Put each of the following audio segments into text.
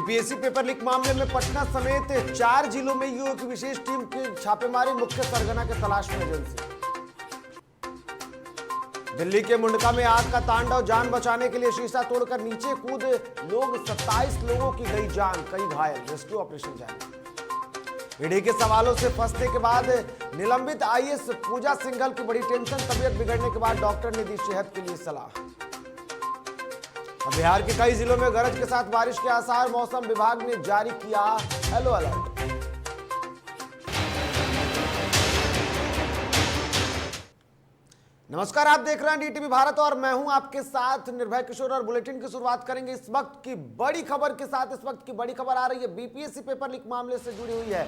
BPSC paper leak मामले में पटना समेत 4 जिलों में ईओ की विशेष टीम की छापेमारी, मुख्य सरगना के तलाश में एजेंसी। दिल्ली के मुंडका में आग का तांडव, जान बचाने के लिए शीशा तोड़कर नीचे कूद लोग, 27 लोगों की गई जान, कई घायल, रेस्क्यू ऑपरेशन जारी। ईडी के सवालों से फंसने के बाद निलंबित आईएएस पूजा सिंघल की बड़ी टेंशन, तबीयत बिगड़ने के बाद डॉक्टर ने दी सेहत के लिए सलाह। बिहार के कई जिलों में गरज के साथ बारिश के आसार, मौसम विभाग ने जारी किया येलो अलर्ट। नमस्कार, आप देख रहे हैं डीटीवी भारत और मैं हूं आपके साथ निर्भय किशोर और बुलेटिन की शुरुआत करेंगे इस वक्त की बड़ी खबर के साथ। इस वक्त की बड़ी खबर आ रही है बीपीएससी पेपर लीक मामले से जुड़ी हुई है।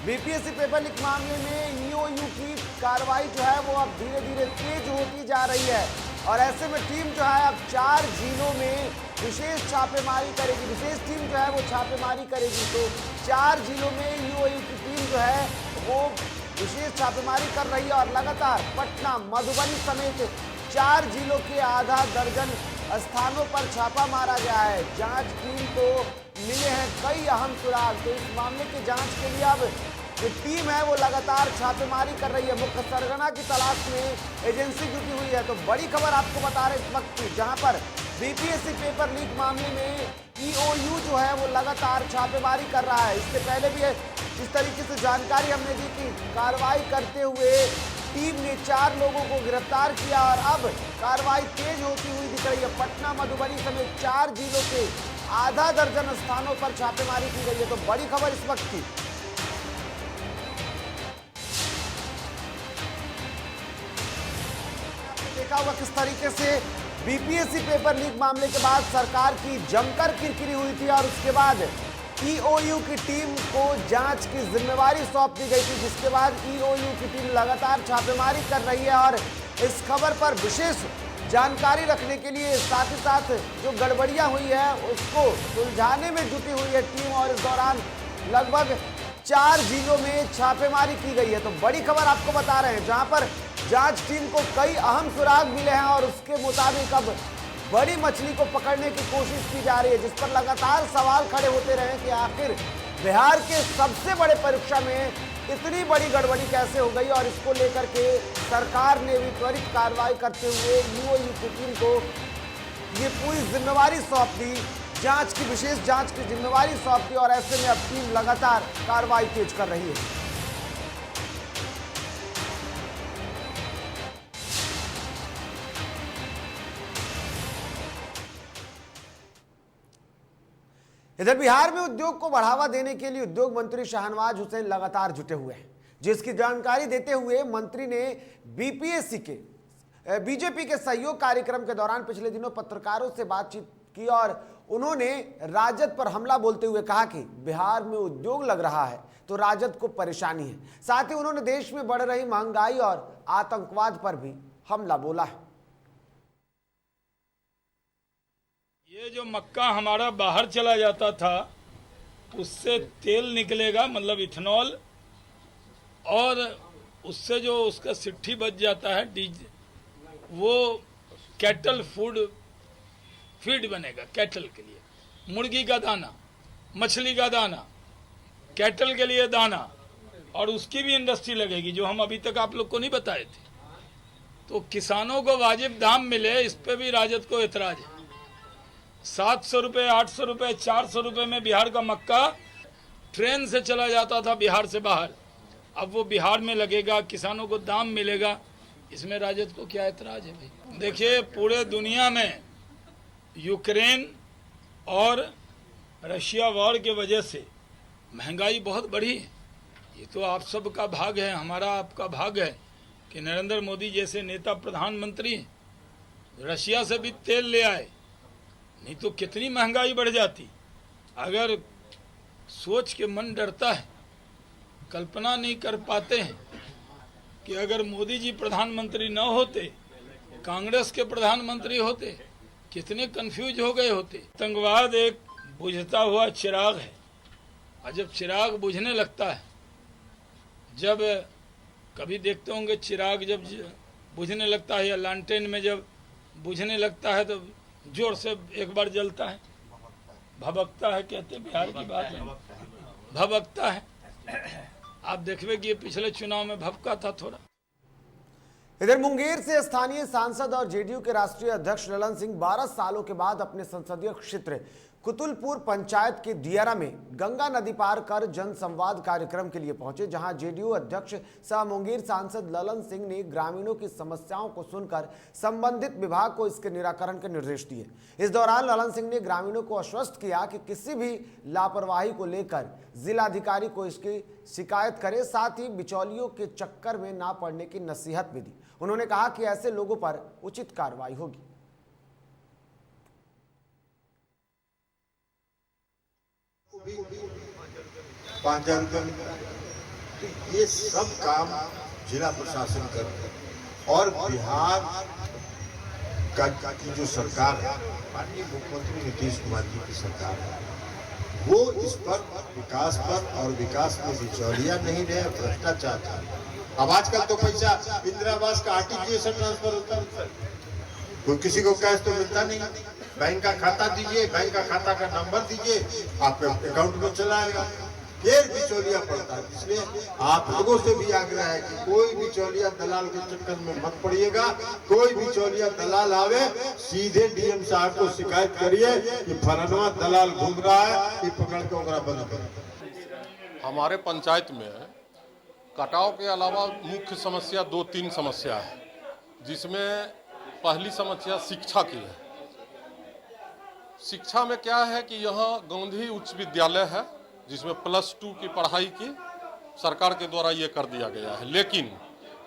बीपीएससी पेपर लीक मामले में ईओयू की कार्रवाई जो है वो अब धीरे धीरे तेज होती जा रही है और ऐसे में टीम जो है अब 4 जिलों में विशेष छापेमारी करेगी। विशेष टीम जो है वो छापेमारी करेगी, तो 4 जिलों में ईओयू की टीम जो है वो विशेष छापेमारी कर रही है और लगातार पटना, मधुबनी समेत 4 जिलों के आधा दर्जन स्थानों पर छापा मारा गया है। जांच टीम को मिले हैं कई अहम सुराग, तो इस मामले की जांच के लिए अब जो टीम है वो लगातार छापेमारी कर रही है। मुख्य सरगना की तलाश में एजेंसी जुटी हुई है। तो बड़ी खबर आपको बता रहे इस वक्त की, जहां पर बीपीएससी पेपर लीक मामले में ईओयू जो है वो लगातार छापेमारी कर रहा है। इससे पहले भी जिस तरीके से जानकारी हमने दी कि कार्रवाई करते हुए टीम ने 4 लोगों को गिरफ्तार किया और अब कार्रवाई तेज होती हुई दिख रही है। पटना, मधुबनी समेत 4 जिलों के आधा दर्जन स्थानों पर छापेमारी की गई है। तो बड़ी खबर इस वक्त की। देखा होगा किस तरीके से बीपीएससी पेपर लीक मामले के बाद सरकार की जमकर किरकिरी हुई थी और उसके बाद ईओयू की टीम को जांच की जिम्मेवारी सौंप दी गई थी, जिसके बाद ईओयू की टीम लगातार छापेमारी कर रही है और इस खबर पर विशेष जानकारी रखने के लिए साथ ही साथ जो गड़बड़ियां हुई है उसको सुलझाने में जुटी हुई है टीम और इस दौरान लगभग 4 जिलों में छापेमारी की गई है। तो बड़ी खबर आपको बता रहे हैं, जहां पर जांच टीम को कई अहम सुराग मिले हैं और उसके मुताबिक अब बड़ी मछली को पकड़ने की कोशिश की जा रही है, जिस पर लगातार सवाल खड़े होते रहे कि आखिर बिहार के सबसे बड़े परीक्षा में इतनी बड़ी गड़बड़ी कैसे हो गई और इसको लेकर के सरकार ने भी त्वरित कार्रवाई करते हुए ईओयू की टीम को ये पूरी जिम्मेवारी सौंप दी, जांच की विशेष जांच की जिम्मेवारी सौंप दी और ऐसे में अब टीम लगातार कार्रवाई तेज कर रही है। इधर बिहार में उद्योग को बढ़ावा देने के लिए उद्योग मंत्री शाहनवाज हुसैन लगातार जुटे हुए हैं, जिसकी जानकारी देते हुए मंत्री ने बीजेपी के सहयोग कार्यक्रम के दौरान पिछले दिनों पत्रकारों से बातचीत की और उन्होंने राजद पर हमला बोलते हुए कहा कि बिहार में उद्योग लग रहा है तो राजद को परेशानी है। साथ ही उन्होंने देश में बढ़ रही महंगाई और आतंकवाद पर भी हमला बोला है। ये जो मक्का हमारा बाहर चला जाता था उससे तेल निकलेगा, मतलब इथेनॉल, और उससे जो उसका सिट्ठी बच जाता है वो कैटल फीड बनेगा कैटल के लिए, मुर्गी का दाना, मछली का दाना, कैटल के लिए दाना, और उसकी भी इंडस्ट्री लगेगी जो हम अभी तक आप लोग को नहीं बताए थे। तो किसानों को वाजिब दाम मिले, इस पे भी राजद को एतराज है। 700 रुपये, 800 रुपये, 400 रुपये में बिहार का मक्का ट्रेन से चला जाता था बिहार से बाहर, अब वो बिहार में लगेगा, किसानों को दाम मिलेगा, इसमें राजद को क्या एतराज है भाई। देखिए, पूरे दुनिया में यूक्रेन और रशिया वॉर के वजह से महंगाई बहुत बढ़ी है। ये तो आप सब का भाग है, हमारा आपका भाग है कि नरेंद्र मोदी जैसे नेता प्रधानमंत्री रशिया से भी तेल ले आए, नहीं तो कितनी महंगाई बढ़ जाती। अगर सोच के मन डरता है, कल्पना नहीं कर पाते हैं कि अगर मोदी जी प्रधानमंत्री न होते, कांग्रेस के प्रधानमंत्री होते, कितने कंफ्यूज हो गए होते। आतंकवाद एक बुझता हुआ चिराग है और जब चिराग बुझने लगता है, जब कभी देखते होंगे चिराग जब बुझने लगता है या लालटेन में जब बुझने लगता है तो जोर से एक बार जलता है, भभकता है, कहते बिहार की बात है, भभकता है। आप देखिए कि ये पिछले चुनाव में भभका था थोड़ा। इधर मुंगेर से स्थानीय सांसद और जेडीयू के राष्ट्रीय अध्यक्ष ललन सिंह 12 सालों के बाद अपने संसदीय क्षेत्र कुतुलपुर पंचायत के दियारा में गंगा नदी पार कर जन संवाद कार्यक्रम के लिए पहुंचे, जहां जेडीयू अध्यक्ष सह मुंगेर सांसद ललन सिंह ने ग्रामीणों की समस्याओं को सुनकर संबंधित विभाग को इसके निराकरण के निर्देश दिए। इस दौरान ललन सिंह ने ग्रामीणों को आश्वस्त किया कि किसी भी लापरवाही को लेकर जिलाधिकारी को इसकी शिकायत करे, साथ ही बिचौलियों के चक्कर में ना पड़ने की नसीहत भी दी। उन्होंने कहा कि ऐसे लोगों पर उचित कार्रवाई होगी। तो ये सब काम जिला प्रशासन कर और बिहार का की जो सरकार है, माननीय मुख्यमंत्री नीतीश कुमार जी की सरकार है, वो इस पर विकास पर और विकास में बिचौलिया नहीं रहे, भ्रष्टाचार था। अब आजकल तो पैसा इंदिरा आवास का आरटीजीएस ट्रांसफर होता है, कोई किसी को कैश तो मिलता नहीं। बैंक का खाता दीजिए, बैंक का खाता का नंबर दीजिए, आपके अकाउंट में चला आएगा, फिर बिचौलिया पड़ता है। इसलिए आप लोगों से भी आग्रह है कि कोई बिचौलिया दलाल के चक्कर में मत पड़िएगा। कोई बिचौलिया दलाल आवे, सीधे डीएम साहब को शिकायत करिए कि फलाना दलाल घूम रहा है, कि पकड़ के ओकरा बंद करिए। हमारे पंचायत में कटाव के अलावा मुख्य समस्या 2-3 समस्या है, जिसमें पहली समस्या शिक्षा की है। शिक्षा में क्या है कि यहाँ गांधी उच्च विद्यालय है, जिसमें +2 की पढ़ाई की सरकार के द्वारा ये कर दिया गया है, लेकिन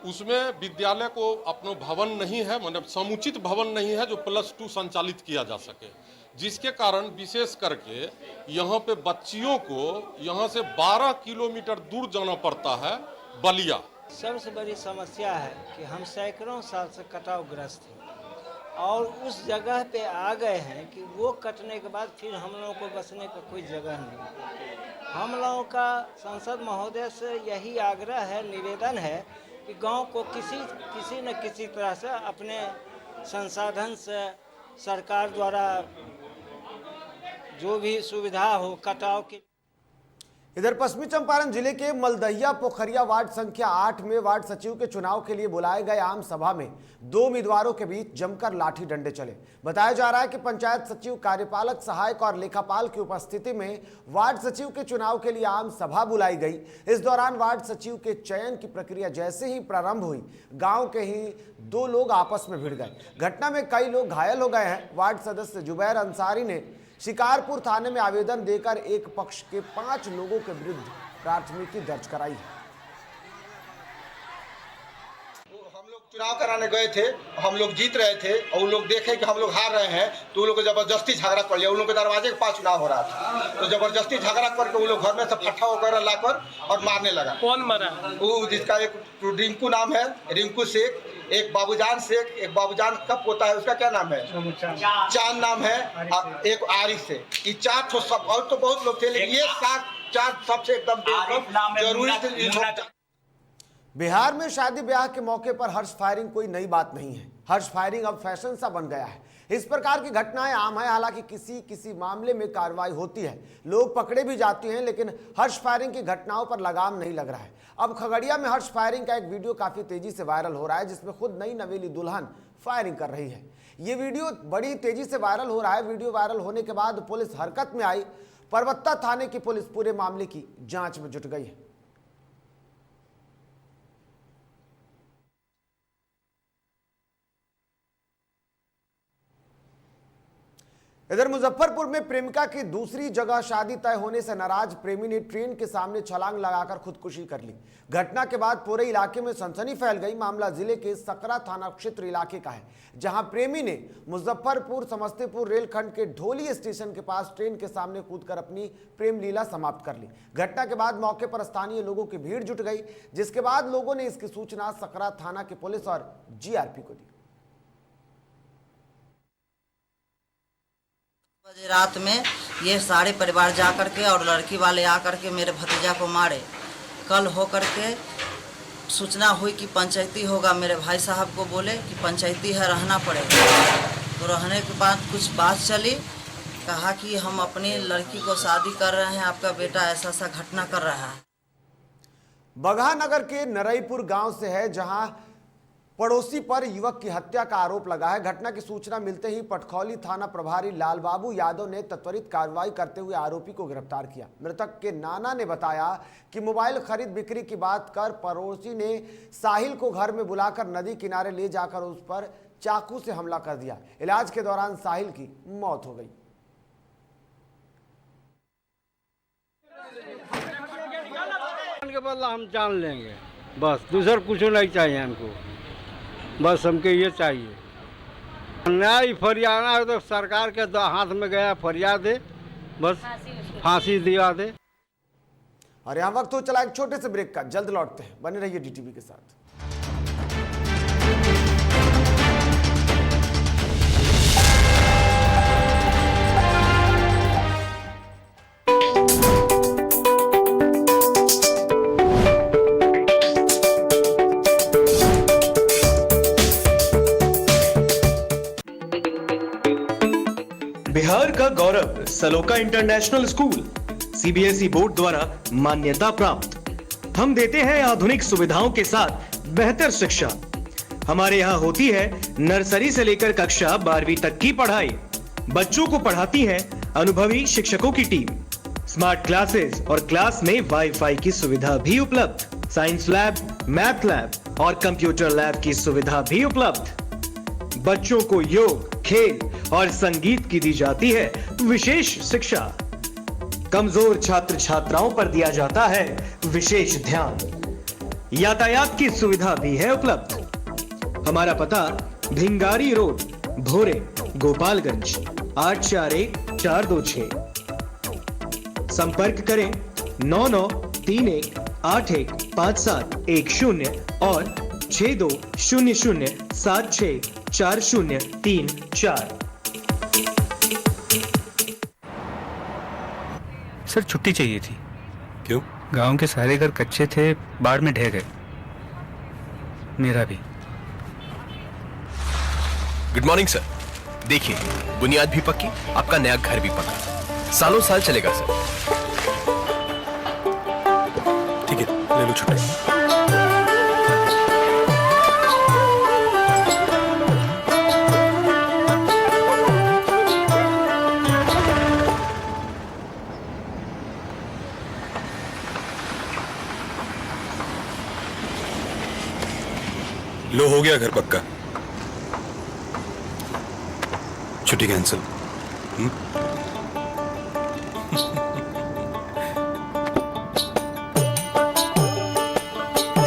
उसमें विद्यालय को अपना भवन नहीं है, मतलब समुचित भवन नहीं है जो +2 संचालित किया जा सके, जिसके कारण विशेष करके यहाँ पे बच्चियों को यहाँ से 12 किलोमीटर दूर जाना पड़ता है बलिया। सबसे बड़ी समस्या है कि हम सैकड़ों साल से कटावग्रस्त हैं और उस जगह पे आ गए हैं कि वो कटने के बाद फिर हम लोगों को बसने का कोई जगह नहीं। हम लोगों का सांसद महोदय से यही आग्रह है, निवेदन है कि गांव को किसी न किसी तरह से अपने संसाधन से सरकार द्वारा जो भी सुविधा हो कटाव की। इधर पश्चिमी चंपारण जिले के मलदहिया पोखरिया वार्ड संख्या 8 में वार्ड सचिव के चुनाव के लिए बुलाए गए आम सभा में 2 उम्मीदवारों के बीच जमकर लाठी डंडे चले। बताया जा रहा है कि पंचायत सचिव, कार्यपालक सहायक और लेखापाल की उपस्थिति में वार्ड सचिव के चुनाव के लिए आम सभा बुलाई गई। इस दौरान वार्ड सचिव के चयन की प्रक्रिया जैसे ही प्रारंभ हुई, गाँव के ही 2 लोग आपस में भिड़ गए। घटना में कई लोग घायल हो गए हैं। वार्ड सदस्य जुबैर अंसारी ने शिकारपुर थाने में आवेदन देकर एक पक्ष के 5 लोगों के विरुद्ध प्राथमिकी दर्ज कराई है। हम लोग चुनाव कराने गए थे, हम लोग जीत रहे थे और उन लोग देखे कि हम लोग हार रहे हैं, तो उन लोग को जबरदस्ती झगड़ा कर लिया। उन लोग के दरवाजे के पास चुनाव हो रहा था, तो जबरदस्ती झगड़ा करके उन लोग घर में से फट्टा वगैरह लाकर और मारने लगा। कौन मारा? वो जिसका एक रिंकू नाम है, रिंकू शेख, एक बाबूजान शेख, एक बाबूजान का पोता है, उसका क्या नाम है? चांद नाम है, एक आरिफ से। ये 4 ठो सब, और तो बहुत लोग थे, लेकिन ये 4 सबसे एकदम जरूरी थे। बिहार में शादी ब्याह के मौके पर हर्ष फायरिंग कोई नई बात नहीं है। हर्ष फायरिंग अब फैशन सा बन गया है। इस प्रकार की घटनाएं आम है। हालांकि किसी मामले में कार्रवाई होती है, लोग पकड़े भी जाते हैं, लेकिन हर्ष फायरिंग की घटनाओं पर लगाम नहीं लग रहा है। अब खगड़िया में हर्ष फायरिंग का एक वीडियो काफी तेजी से वायरल हो रहा है, जिसमें खुद नई नवेली दुल्हन फायरिंग कर रही है। ये वीडियो बड़ी तेजी से वायरल हो रहा है। वीडियो वायरल होने के बाद पुलिस हरकत में आई। परबत्ता थाने की पुलिस पूरे मामले की जांच में जुट गई है। इधर मुजफ्फरपुर में प्रेमिका की दूसरी जगह शादी तय होने से नाराज प्रेमी ने ट्रेन के सामने छलांग लगाकर खुदकुशी कर ली। घटना के बाद पूरे इलाके में सनसनी फैल गई। मामला जिले के सकरा थाना क्षेत्र इलाके का है, जहां प्रेमी ने मुजफ्फरपुर समस्तीपुर रेलखंड के ढोली स्टेशन के पास ट्रेन के सामने कूदकर अपनी प्रेम लीला समाप्त कर ली। घटना के बाद मौके पर स्थानीय लोगों की भीड़ जुट गई, जिसके बाद लोगों ने इसकी सूचना सकरा थाना की पुलिस और जीआरपी को दी। बजे रात में ये सारे परिवार जा कर के और लड़की वाले आकर के मेरे भतीजा को मारे। कल हो कर के सूचना हुई कि पंचायती होगा। मेरे भाई साहब को बोले कि पंचायती है, रहना पड़ेगा। तो रहने के बाद कुछ बात चली कहा कि हम अपनी लड़की को शादी कर रहे हैं, आपका बेटा ऐसा सा घटना कर रहा है। बगहा नगर के नरईपुर गांव से है, जहां पड़ोसी पर युवक की हत्या का आरोप लगा है। घटना की सूचना मिलते ही पटखौली थाना प्रभारी लालबाबू यादव ने त्वरित कार्रवाई करते हुए आरोपी को गिरफ्तार किया। मृतक के नाना ने बताया कि मोबाइल खरीद बिक्री की बात कर पड़ोसी ने साहिल को घर में बुलाकर नदी किनारे ले जाकर उस पर चाकू से हमला कर दिया। इलाज के दौरान साहिल की मौत हो गई। के बदला हम जान लेंगे, बस दूसरा कुछ नहीं चाहिए हमको, बस हमको ये चाहिए। न्याय फरियाना है तो सरकार के हाथ में गया, फरियाद दे, बस फांसी दिवा दे। और यहाँ वक्त हो चला एक छोटे से ब्रेक का, जल्द लौटते हैं, बने रहिए DTV के साथ। बिहार का गौरव सलोका इंटरनेशनल स्कूल CBSE बोर्ड द्वारा मान्यता प्राप्त। हम देते हैं आधुनिक सुविधाओं के साथ बेहतर शिक्षा। हमारे यहाँ होती है नर्सरी से लेकर कक्षा 12वीं तक की पढ़ाई। बच्चों को पढ़ाती है अनुभवी शिक्षकों की टीम। स्मार्ट क्लासेस और क्लास में वाईफाई की सुविधा भी उपलब्ध। साइंस लैब, मैथ लैब और कंप्यूटर लैब की सुविधा भी उपलब्ध। बच्चों को योग, खेल और संगीत की दी जाती है विशेष शिक्षा। कमजोर छात्र छात्राओं पर दिया जाता है विशेष ध्यान। यातायात की सुविधा भी है उपलब्ध। हमारा पता भिंगारी रोड, भोरे, गोपालगंज 841426। संपर्क करें 9931815710 और 6200764034। सर छुट्टी चाहिए थी। क्यों? गांव के सारे घर कच्चे थे, बाढ़ में ढह गए, मेरा भी। Good morning sir. देखिए, बुनियाद भी पक्की, आपका नया घर भी पक्का, सालों साल चलेगा सर। ठीक है, ले लो छुट्टी। लो, हो गया घर पक्का। छुट्टी कैंसिल।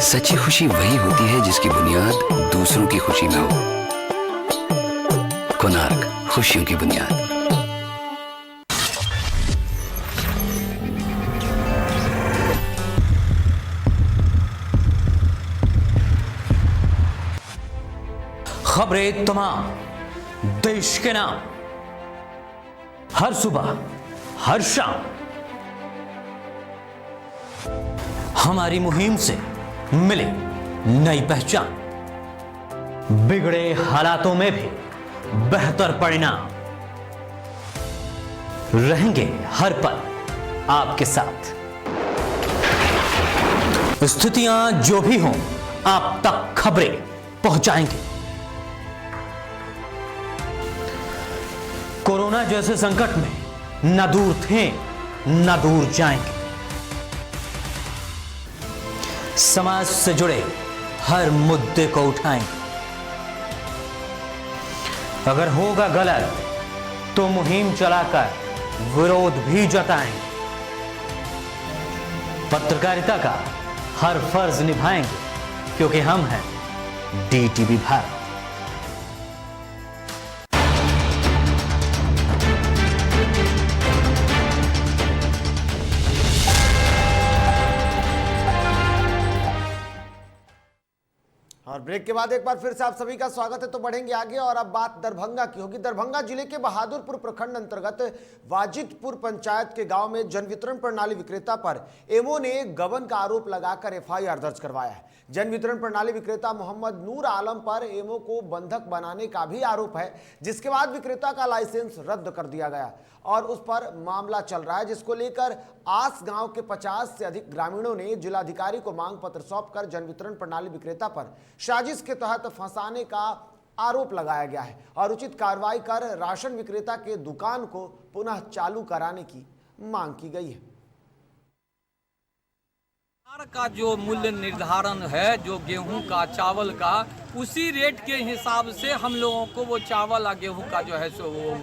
सच्ची खुशी वही होती है जिसकी बुनियाद दूसरों की खुशी में हो। कोणार्क, खुशियों की बुनियाद। खबरें तमाम, देश के नाम, हर सुबह हर शाम हमारी मुहिम से मिले नई पहचान। बिगड़े हालातों में भी बेहतर परिणाम। रहेंगे हर पल आपके साथ। स्थितियां जो भी हों, आप तक खबरें पहुंचाएंगे। कोरोना जैसे संकट में न दूर थे न दूर जाएंगे। समाज से जुड़े हर मुद्दे को उठाएंगे। अगर होगा गलत तो मुहिम चलाकर विरोध भी जताएंगे। पत्रकारिता का हर फर्ज निभाएंगे, क्योंकि हम हैं DTV भारत। और ब्रेक के बाद एक बार फिर से आप सभी का स्वागत है। तो बढ़ेंगे आगे और अब बात दरभंगा की होगी। दरभंगा जिले के बहादुरपुर प्रखंड अंतर्गत वाजिदपुर पंचायत के गांव में जन वितरण प्रणाली विक्रेता पर एमओ ने गबन का आरोप लगाकर FIR दर्ज करवाया है। जन वितरण प्रणाली विक्रेता मोहम्मद नूर आलम पर एमओ को बंधक बनाने का भी आरोप है, जिसके बाद विक्रेता का लाइसेंस रद्द कर दिया गया और उस पर मामला चल रहा है, जिसको लेकर आस गांव के 50 से अधिक ग्रामीणों ने जिलाधिकारी को मांग पत्र सौंपकर जन वितरण प्रणाली विक्रेता पर साजिश के तहत फंसाने का आरोप लगाया गया है और उचित कार्रवाई कर राशन विक्रेता के दुकान को पुनः चालू कराने की मांग की गई है। का जो मूल्य निर्धारण है, जो गेहूं का, चावल का, उसी रेट के हिसाब से हम लोगों को वो चावल और गेहूं का जो है सो वो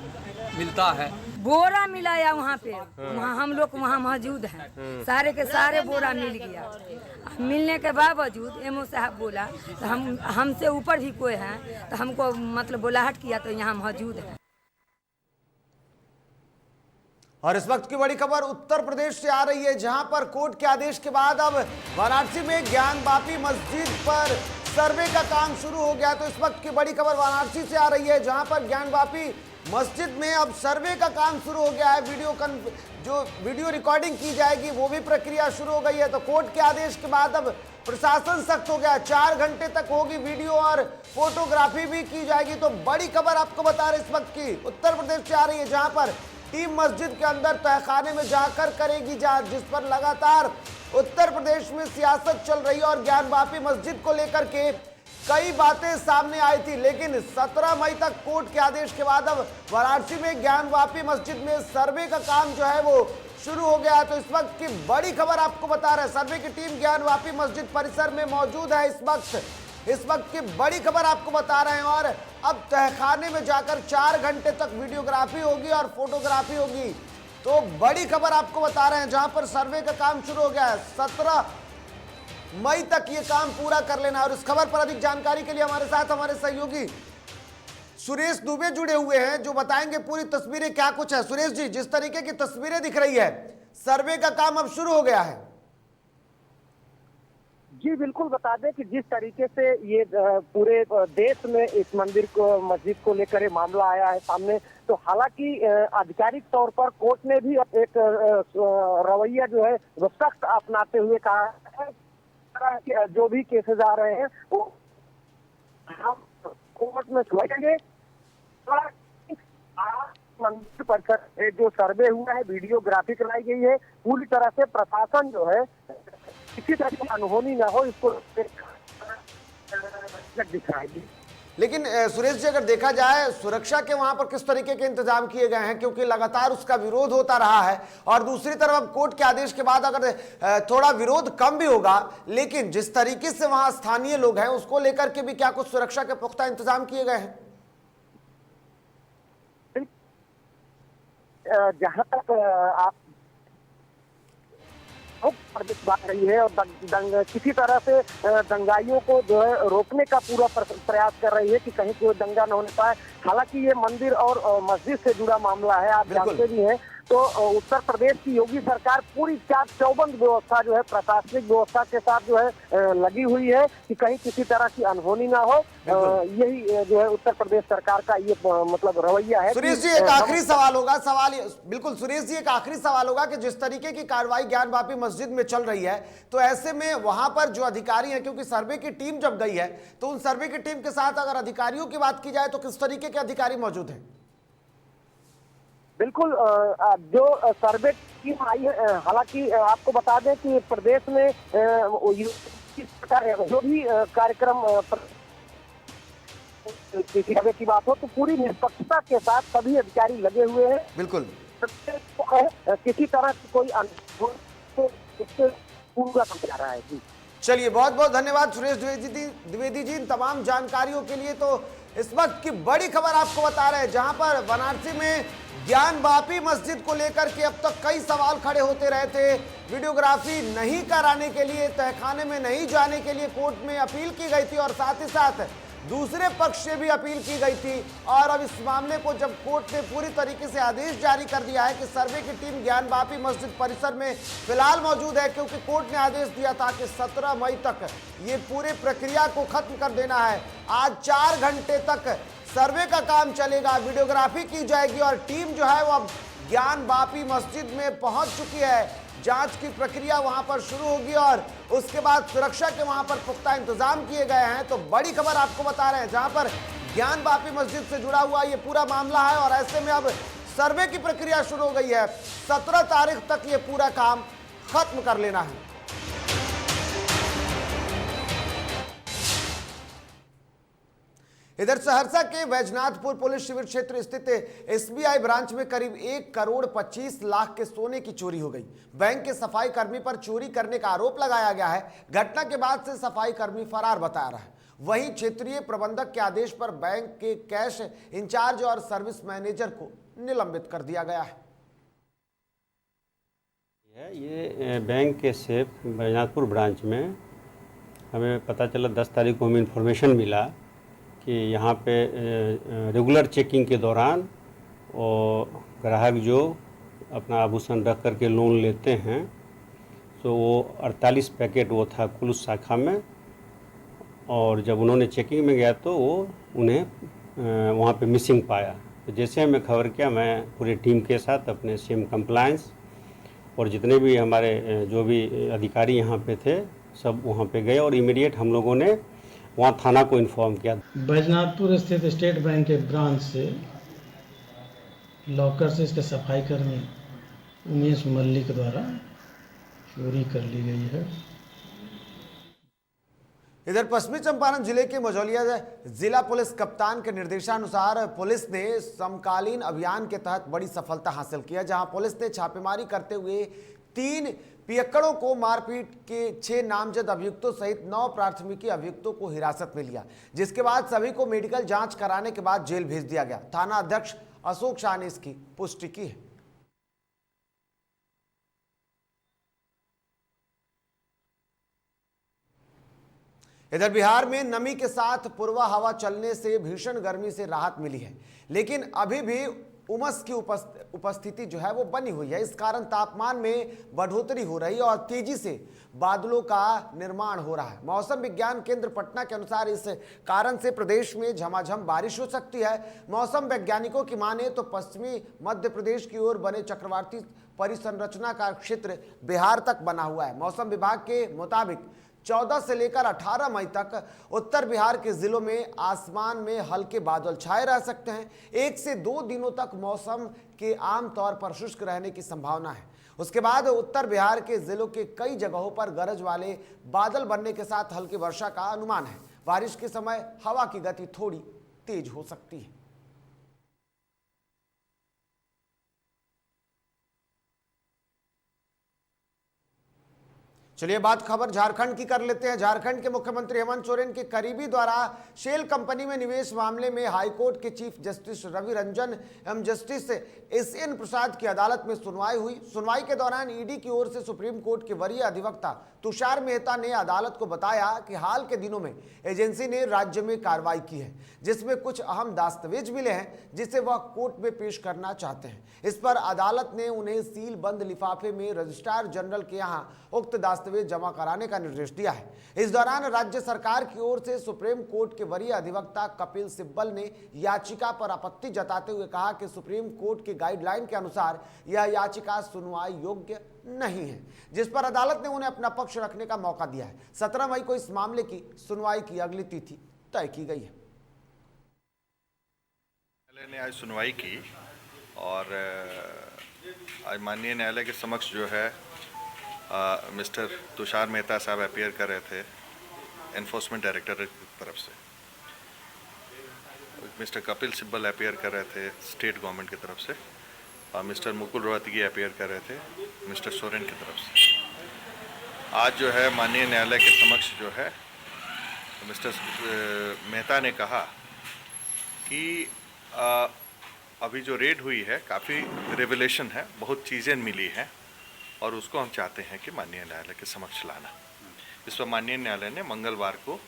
मिलता है। बोरा मिला या वहाँ पे, वहाँ हम लोग वहाँ मौजूद हैं, सारे के सारे बोरा मिल गया। मिलने के बावजूद एमओ साहब बोला तो हमसे ऊपर भी कोई है तो हमको मतलब बुलाहट किया तो यहाँ मौजूद है। और इस वक्त की बड़ी खबर उत्तर प्रदेश से आ रही है, जहां पर कोर्ट के आदेश के बाद अब वाराणसी में ज्ञानवापी मस्जिद पर सर्वे का काम शुरू हो गया। तो इस वक्त की बड़ी खबर वाराणसी से आ रही है, जहां पर ज्ञानवापी मस्जिद में अब सर्वे का काम शुरू हो गया है। जो वीडियो रिकॉर्डिंग की जाएगी वो भी प्रक्रिया शुरू हो गई है। तो कोर्ट के आदेश के बाद अब प्रशासन सख्त हो गया, 4 घंटे तक होगी वीडियो और फोटोग्राफी भी की जाएगी। तो बड़ी खबर आपको बता रहे इस वक्त की उत्तर प्रदेश से आ रही है, जहां पर टीम मस्जिद के अंदर तहखाने में जाकर करेगी जांच, जिस पर लगातार उत्तर प्रदेश में सियासत चल रही है और ज्ञानवापी मस्जिद को लेकर के कई बातें सामने आई थी। लेकिन 17 मई तक कोर्ट के आदेश के बाद अब वाराणसी में ज्ञानवापी मस्जिद में सर्वे का काम जो है वो शुरू हो गया। तो इस वक्त की बड़ी खबर आपको बता रहे हैं, सर्वे की टीम ज्ञानवापी मस्जिद परिसर में मौजूद है। इस वक्त की बड़ी खबर आपको बता रहे हैं और अब तहखाने में जाकर 4 घंटे तक वीडियोग्राफी होगी और फोटोग्राफी होगी। तो बड़ी खबर आपको बता रहे हैं, जहां पर सर्वे का काम शुरू हो गया है। 17 मई तक ये काम पूरा कर लेना। और इस खबर पर अधिक जानकारी के लिए हमारे साथ हमारे सहयोगी सुरेश दुबे जुड़े हुए हैं, जो बताएंगे पूरी तस्वीरें क्या कुछ है। सुरेश जी, जिस तरीके की तस्वीरें दिख रही है, सर्वे का काम अब शुरू हो गया है। जी बिल्कुल, बता दें कि जिस तरीके से ये पूरे देश में इस मंदिर को, मस्जिद को लेकर ये मामला आया है सामने, तो हालांकि आधिकारिक तौर पर कोर्ट ने भी एक रवैया जो है वो सख्त अपनाते हुए कहा है कि जो भी केसेज आ रहे हैं वो हम कोर्ट में सुनाएंगे। मंदिर परिसर जो सर्वे हुआ है, वीडियोग्राफी कराई गई है, पूरी तरह से प्रशासन जो है किसी तरह की अनहोनी ना हो इसको दिखाएगी। लेकिन सुरेश जी, अगर देखा जाए सुरक्षा के वहां पर किस तरीके के इंतजाम किए गए हैं, क्योंकि लगातार उसका विरोध होता रहा है और दूसरी तरफ अब कोर्ट के आदेश के बाद अगर थोड़ा विरोध कम भी होगा, लेकिन जिस तरीके से वहां स्थानीय लोग हैं उसको लेकर के भी क्या कुछ सुरक्षा के पुख्ता इंतजाम किए गए हैं? जहां तक आप बात रही है और किसी तरह से दंगाइयों को जो है रोकने का पूरा प्रयास कर रही है कि कहीं कोई दंगा न होने पाए। हालांकि ये मंदिर और मस्जिद से जुड़ा मामला है, आप जानते भी हैं। तो उत्तर प्रदेश की योगी सरकार पूरी चौबंद व्यवस्था जो है प्रशासनिक व्यवस्था के साथ जो है लगी हुई है कि कहीं किसी तरह की अनहोनी ना हो। यही जो है उत्तर प्रदेश सरकार का ये मतलब रवैया है। सुरेश जी, एक आखिरी सवाल होगा, बिल्कुल सुरेश जी, एक आखिरी सवाल होगा कि जिस तरीके की कार्रवाई ज्ञानवापी मस्जिद में चल रही है, तो ऐसे में वहां पर जो अधिकारी हैं, क्योंकि सर्वे की टीम जब गई है तो उन सर्वे की टीम के साथ अगर अधिकारियों की बात की जाए तो किस तरीके के अधिकारी मौजूद हैं? बिल्कुल, जो सर्वे टीम आई है, हालांकि आपको बता दें कि प्रदेश में जो भी कार्यक्रम सर्वे की बात हो तो पूरी निष्पक्षता के साथ सभी अधिकारी लगे हुए हैं। बिल्कुल, किसी तरह की कोई पूरा जा रहा है। जी चलिए, बहुत बहुत धन्यवाद सुरेश द्विवेदी जी इन तमाम जानकारियों के लिए। तो इस वक्त की बड़ी खबर आपको बता रहे हैं, जहां पर वाराणसी में ज्ञानवापी मस्जिद को लेकर के अब तक कई सवाल खड़े होते रहे थे। वीडियोग्राफी नहीं कराने के लिए, तहखाने में नहीं जाने के लिए कोर्ट में अपील की गई थी और साथ ही साथ दूसरे पक्ष से भी अपील की गई थी। और अब इस मामले को जब कोर्ट ने पूरी तरीके से आदेश जारी कर दिया है कि सर्वे की टीम ज्ञानवापी मस्जिद परिसर में फिलहाल मौजूद है, क्योंकि कोर्ट ने आदेश दिया था कि 17 मई तक ये पूरे प्रक्रिया को खत्म कर देना है। आज 4 घंटे तक सर्वे का काम चलेगा, वीडियोग्राफी की जाएगी और टीम जो है वो अब ज्ञानवापी मस्जिद में पहुंच चुकी है। जांच की प्रक्रिया वहां पर शुरू होगी और उसके बाद सुरक्षा के वहां पर पुख्ता इंतजाम किए गए हैं। तो बड़ी खबर आपको बता रहे हैं, जहां पर ज्ञानवापी मस्जिद से जुड़ा हुआ ये पूरा मामला है और ऐसे में अब सर्वे की प्रक्रिया शुरू हो गई है। 17 तारीख तक ये पूरा काम खत्म कर लेना है। इधर सहरसा के वैजनाथपुर पुलिस शिविर क्षेत्र स्थित SBI ब्रांच में करीब 1 करोड़ 25 लाख के सोने की चोरी हो गई। बैंक के सफाई कर्मी पर चोरी करने का आरोप लगाया गया है। घटना के बाद से सफाई कर्मी फरार बताया रहा है। वहीं क्षेत्रीय प्रबंधक के आदेश पर बैंक के कैश इंचार्ज और सर्विस मैनेजर को निलंबित कर दिया गया है। ये बैंक के सेफ वैजनाथपुर ब्रांच में हमें पता चला 10 तारीख को हमें इन्फॉर्मेशन मिला कि यहाँ पे रेगुलर चेकिंग के दौरान और ग्राहक जो अपना आभूषण रख करके लोन लेते हैं तो वो 48 पैकेट वो था कुल उस शाखा में, और जब उन्होंने चेकिंग में गया तो वो उन्हें वहाँ पे मिसिंग पाया। तो जैसे हमें खबर किया, मैं पूरे टीम के साथ अपने CM कंप्लायंस और जितने भी हमारे जो भी अधिकारी यहाँ पे थे सब वहाँ पे गए और इमीडिएट हम लोगों ने वहाँ थाना को इन्फॉर्म किया। बैजनाथपुर स्थित स्टेट बैंक के ब्रांच से लॉकर से इसके सफाई कर्मी उमेश मल्लिक द्वारा चोरी कर ली गई है। इधर पश्चिमी चंपारण जिले के मझौलिया जिला पुलिस कप्तान के निर्देशानुसार पुलिस ने समकालीन अभियान के तहत बड़ी सफलता हासिल की है, जहां पुलिस ने छापेमारी करते हुए 3 पियक्कड़ों को मारपीट के 6 नामजद अभियुक्तों सहित 9 प्राथमिकी अभियुक्तों को हिरासत में लिया, जिसके बाद सभी को मेडिकल जांच कराने के बाद जेल भेज दिया गया। थाना अध्यक्ष अशोक शाह ने इसकी पुष्टि की है। इधर बिहार में नमी के साथ पूर्वा हवा चलने से भीषण गर्मी से राहत मिली है, लेकिन अभी भी उमस की उपस्थिति जो है वो बनी हुई है। इस कारण तापमान में बढ़ोतरी हो रही है और तेजी से बादलों का निर्माण हो रहा है। मौसम विज्ञान केंद्र पटना के अनुसार इस कारण से प्रदेश में झमाझम बारिश हो सकती है। मौसम वैज्ञानिकों की माने तो पश्चिमी मध्य प्रदेश की ओर बने चक्रवाती परिसंरचना का क्षेत्र बिहार तक बना हुआ है। मौसम विभाग के मुताबिक 14 से लेकर 18 मई तक उत्तर बिहार के जिलों में आसमान में हल्के बादल छाए रह सकते हैं। 1 से 2 दिनों तक मौसम के आमतौर पर शुष्क रहने की संभावना है। उसके बाद उत्तर बिहार के जिलों के कई जगहों पर गरज वाले बादल बनने के साथ हल्की वर्षा का अनुमान है। बारिश के समय हवा की गति थोड़ी तेज हो सकती है। चलिए बात खबर झारखंड की कर लेते हैं। झारखंड के मुख्यमंत्री हेमंत सोरेन के करीबी द्वारा शेल कंपनी में निवेश मामले में हाईकोर्ट के चीफ जस्टिस रवि रंजन एवं जस्टिस SN प्रसाद की अदालत में सुनवाई हुई। सुनवाई के दौरान ईडी की ओर से सुप्रीम कोर्ट के वरीय अधिवक्ता तुषार मेहता ने अदालत को बताया कि हाल के दिनों में एजेंसी ने राज्य में कार्रवाई की है, जिसमें कुछ अहम दस्तावेज मिले हैं जिसे वह कोर्ट में पेश करना चाहते हैं। इस पर अदालत ने उन्हें सील बंद लिफाफे में रजिस्ट्रार जनरल के यहाँ उक्त दस्तावेज जमा कराने का निर्देश दिया है। इस दौरान राज्य सरकार की ओर से सुप्रीम कोर्ट के वरीय अधिवक्ता कपिल सिब्बल ने याचिका पर आपत्ति जताते हुए कहा कि सुप्रीम कोर्ट की गाइडलाइन के अनुसार यह याचिका सुनवाई योग्य नहीं है, जिस पर अदालत ने उन्हें अपना पक्ष रखने का मौका दिया है। 17 मई को इस मामले की सुनवाई की अगली तिथि तय की गई है। न्यायालय ने आज सुनवाई की और आज माननीय न्यायालय के समक्ष जो है मिस्टर तुषार मेहता साहब अपीयर कर रहे थे एनफोर्समेंट डायरेक्टर की तरफ से, मिस्टर कपिल सिब्बल अपीयर कर रहे थे स्टेट गवर्नमेंट की तरफ से, और मिस्टर मुकुल रोहतगी अपीयर कर रहे थे मिस्टर सोरेन की तरफ से। आज जो है माननीय न्यायालय के समक्ष जो है मिस्टर मेहता ने कहा कि अभी जो रेड हुई है काफ़ी रेवलेशन है, बहुत चीज़ें मिली हैं और उसको हम चाहते हैं कि माननीय न्यायालय के समक्ष लाना। इस पर माननीय न्यायालय ने मंगलवार को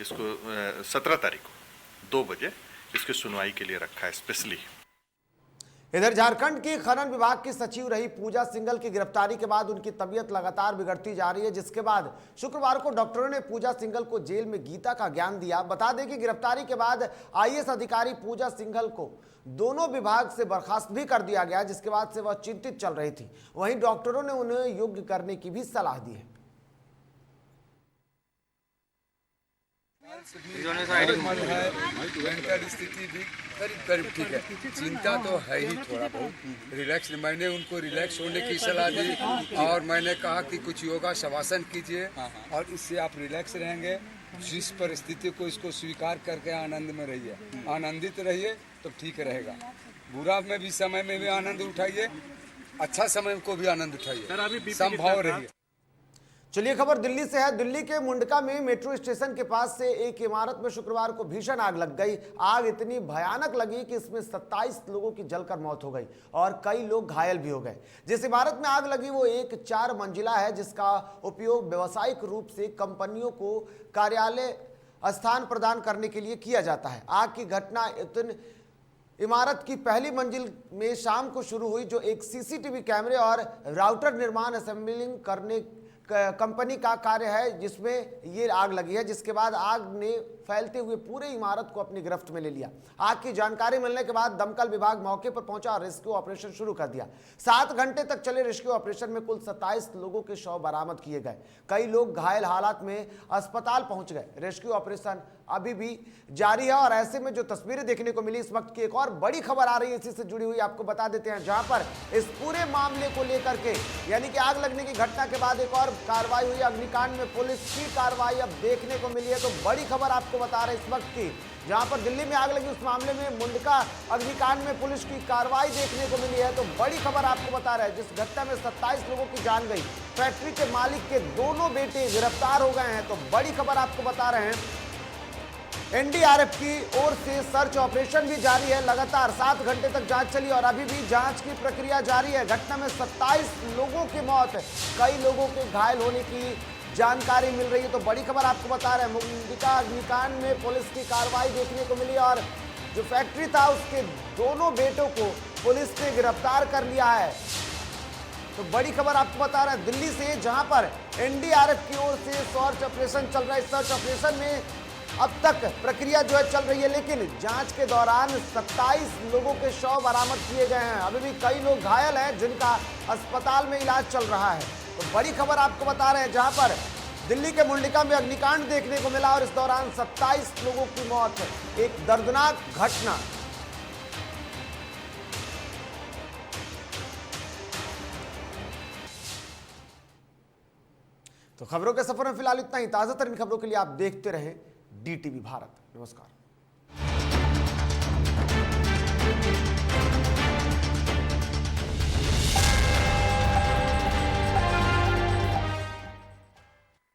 इसको 17 तारीख को 2 बजे इसकी सुनवाई के लिए रखा है स्पेशली। इधर झारखंड की खनन विभाग की सचिव रही पूजा सिंघल की गिरफ्तारी के बाद उनकी तबीयत लगातार बिगड़ती जा रही है, जिसके बाद शुक्रवार को डॉक्टरों ने पूजा सिंघल को जेल में गीता का ज्ञान दिया। बता दें कि गिरफ्तारी के बाद IAS अधिकारी पूजा सिंघल को दोनों विभाग से बर्खास्त भी कर दिया गया, जिसके बाद से वह चिंतित चल रही थी। वहीं डॉक्टरों ने उन्हें योग्य करने की भी सलाह दी है। नॉर्मल है, मेंटल स्थिति भी करीब करीब ठीक है। चिंता तो है ही थोड़ा बहुत। रिलैक्स, मैंने उनको रिलैक्स होने की सलाह दी और मैंने कहा कि कुछ योगा शवासन कीजिए और इससे आप रिलैक्स रहेंगे। जिस परिस्थिति को इसको स्वीकार करके आनंद में रहिए, आनंदित रहिए तो ठीक रहेगा। बुरा में भी समय में भी आनंद उठाइए, अच्छा समय को भी आनंद उठाइए, संभव रहिए। चलिए खबर दिल्ली से है। दिल्ली के मुंडका में मेट्रो स्टेशन के पास से एक इमारत में शुक्रवार को भीषण आग लग गई। आग इतनी भयानक लगी कि इसमें 27 लोगों की जलकर मौत हो गई और कई लोग घायल भी हो गए। जिस इमारत में आग लगी वो एक 4 मंजिला है, जिसका उपयोग व्यावसायिक रूप से कंपनियों को कार्यालय स्थान प्रदान करने के लिए किया जाता है। आग की घटना इमारत की पहली मंजिल में शाम को शुरू हुई, जो एक सीसीटीवी कैमरे और राउटर निर्माण असेंबलिंग करने कंपनी का कार्य है, जिसमें ये आग लगी है। जिसके बाद आग ने फैलते हुए पूरे इमारत को अपनी गिरफ्त में ले लिया। आग की जानकारी मिलने के बाद दमकल विभाग मौके पर पहुंचा और रेस्क्यू ऑपरेशन शुरू कर दिया। 7 घंटे तक चले रेस्क्यू ऑपरेशन में कुल 27 लोगों के शव बरामद किए गए। कई लोग घायल हालात में अस्पताल पहुंच गए। रेस्क्यू ऑपरेशन अभी भी जारी है और ऐसे में जो तस्वीरें देखने को मिली, इस वक्त की एक और बड़ी खबर आ रही है इसी से जुड़ी हुई, आपको बता देते हैं। जहां पर इस पूरे मामले को लेकर के, यानी कि आग लगने की घटना के बाद एक और कार्रवाई हुई। अग्निकांड में पुलिस की कार्रवाई अब देखने को मिली है। तो बड़ी खबर आपको बता रहे इस वक्त की, जहां पर दिल्ली में आग लगी उस मामले में मुंडका अग्निकांड में पुलिस की कार्रवाई देखने को मिली है। तो बड़ी खबर आपको बता रहे हैं, जिस घटना में 27 लोगों की जान गई, फैक्ट्री के मालिक के दोनों बेटे गिरफ्तार हो गए हैं। तो बड़ी खबर आपको बता रहे हैं, एनडीआरएफ की ओर से सर्च ऑपरेशन भी जारी है। लगातार 7 घंटे तक जांच चली और अभी भी जांच की प्रक्रिया जारी है। घटना में 27 लोगों की मौत, कई लोगों के घायल होने की जानकारी मिल रही है। तो बड़ी खबर आपको बता रहे हैं, मुंडका अग्निकांड में पुलिस की कार्रवाई देखने को मिली और जो फैक्ट्री था उसके दोनों बेटों को पुलिस ने गिरफ्तार कर लिया है। तो बड़ी खबर आपको बता रहे हैं दिल्ली से, जहां पर एनडीआरएफ की ओर से सर्च ऑपरेशन चल रहा है। सर्च ऑपरेशन में अब तक प्रक्रिया जो है चल रही है, लेकिन जांच के दौरान 27 लोगों के शव बरामद किए गए हैं। अभी भी कई लोग घायल हैं जिनका अस्पताल में इलाज चल रहा है। तो बड़ी खबर आपको बता रहे हैं, जहां पर दिल्ली के मुंडका में अग्निकांड देखने को मिला और इस दौरान 27 लोगों की मौत, एक दर्दनाक घटना। तो खबरों के सफर में फिलहाल इतना ही। ताजा तरीन खबरों के लिए आप देखते रहें DTV भारत। नमस्कार।